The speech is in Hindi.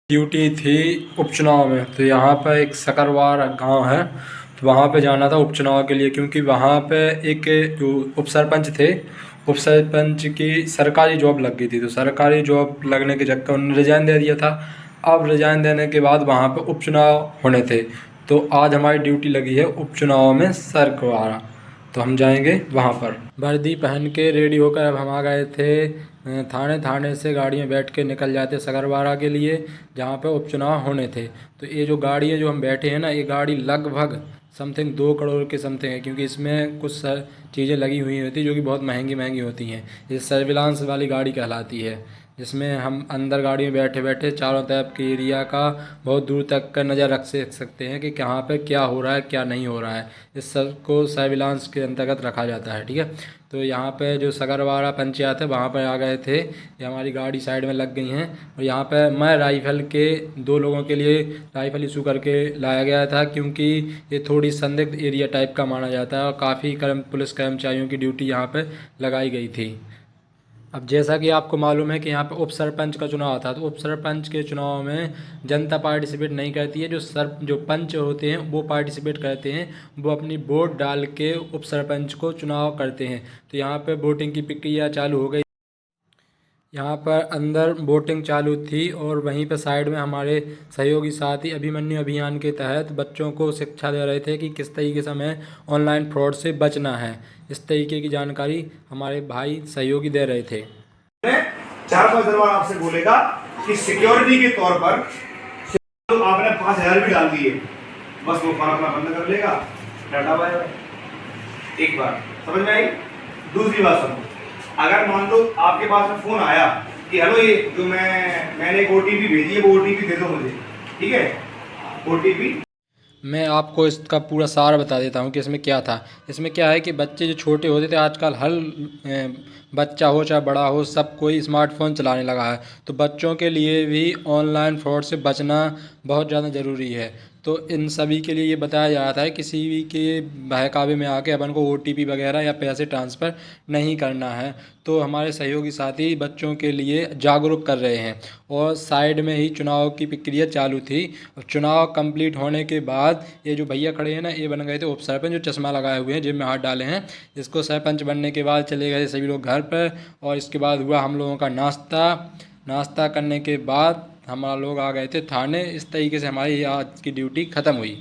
ड्यूटी थी उपचुनाव में। तो यहाँ पर एक सकरवार गांव है, तो वहाँ पे जाना था उपचुनाव के लिए, क्योंकि वहाँ पे एक जो उप सरपंच थे, उप सरपंच की सरकारी जॉब लग गई थी। तो सरकारी जॉब लगने के चक्कर उन्होंने रिजाइन दे दिया था। अब रिजाइन देने के बाद वहाँ पे उपचुनाव होने थे, तो आज हमारी ड्यूटी लगी है उपचुनाव में सरकवारा। तो हम जाएंगे वहाँ पर। वर्दी पहन के रेडी होकर अब हम आ गए थे थाने। थाने से गाड़ी में बैठ के निकल जाते सकरवारा के लिए, जहाँ पे उपचुनाव होने थे। तो ये जो गाड़ी है जो हम बैठे हैं ना, ये गाड़ी लगभग समथिंग 2 करोड़ के समथिंग है, क्योंकि इसमें कुछ चीज़ें लगी हुई होती जो कि बहुत महंगी महंगी होती हैं। ये सर्विलांस वाली गाड़ी कहलाती है, जिसमें हम अंदर गाड़ी में बैठे बैठे चारों तरफ के एरिया का बहुत दूर तक का नज़र रख सकते हैं कि कहाँ पे क्या हो रहा है क्या नहीं हो रहा है। इस सब को सर्विलांस के अंतर्गत रखा जाता है, ठीक है। तो यहाँ पे जो सकरवारा पंचायत है वहाँ पर आ गए थे। ये हमारी गाड़ी साइड में लग गई हैं, और यहाँ पे मैं राइफ़ल के 2 लोगों के लिए राइफ़ल इशू करके लाया गया था, क्योंकि ये थोड़ी संदिग्ध एरिया टाइप का माना जाता है और काफ़ी पुलिस कर्मचारियों की ड्यूटी यहाँ पे लगाई गई थी। अब जैसा कि आपको मालूम है कि यहाँ पे उप सरपंच का चुनाव था, तो उप सरपंच के चुनाव में जनता पार्टिसिपेट नहीं करती है। जो पंच होते हैं वो पार्टिसिपेट करते हैं, वो अपनी वोट डाल के उप सरपंच को चुनाव करते हैं। तो यहाँ पे वोटिंग की प्रक्रिया चालू हो गई। यहाँ पर अंदर वोटिंग चालू थी, और वहीं पर साइड में हमारे सहयोगी साथी अभिमन्यु अभियान के तहत बच्चों को शिक्षा दे रहे थे कि किस तरीके से हमें ऑनलाइन फ्रॉड से बचना है। इस तरीके की जानकारी हमारे भाई सहयोगी दे रहे थे। 4-5 दिन बाद आपसे बोलेगा कि सिक्योरिटी के तौर पर तो आपने 5,000 भी डाल दिए, बस वो फॉर्म अपना बंद कर लेगा, डाटा बाय बाय। एक बार समझ में आई। दूसरी बात सुनो, अगर मान लो आपके पास में फोन आया कि हेलो ये जो मैंने एक ओटीपी भेजी है, वो ओटीपी दे दो मुझे, ठीक है, ओटीपी। मैं आपको इसका पूरा सार बता देता हूँ कि इसमें क्या था। इसमें क्या है कि बच्चे जो छोटे होते थे, आजकल हर बच्चा हो चाहे बड़ा हो, सब कोई स्मार्टफोन चलाने लगा है। तो बच्चों के लिए भी ऑनलाइन फ्रॉड से बचना बहुत ज़्यादा ज़रूरी है। तो इन सभी के लिए ये बताया जा रहा है किसी भी के बहकावे में आके अपन को ओटीपी वगैरह या पैसे ट्रांसफ़र नहीं करना है। तो हमारे सहयोगी साथी बच्चों के लिए जागरूक कर रहे हैं, और साइड में ही चुनाव की प्रक्रिया चालू थी। और चुनाव कंप्लीट होने के बाद ये जो भैया खड़े हैं ना, ये बन गए थे उप सरपंच, जो चश्मा लगाए हुए हैं, जेब में हाथ डाले हैं। इसको सरपंच बनने के बाद चले गए सभी लोग घर पर, और इसके बाद हुआ हम लोगों का नाश्ता करने के बाद हमारा लोग आ गए थे थाने। इस तरीके से हमारी आज की ड्यूटी ख़त्म हुई।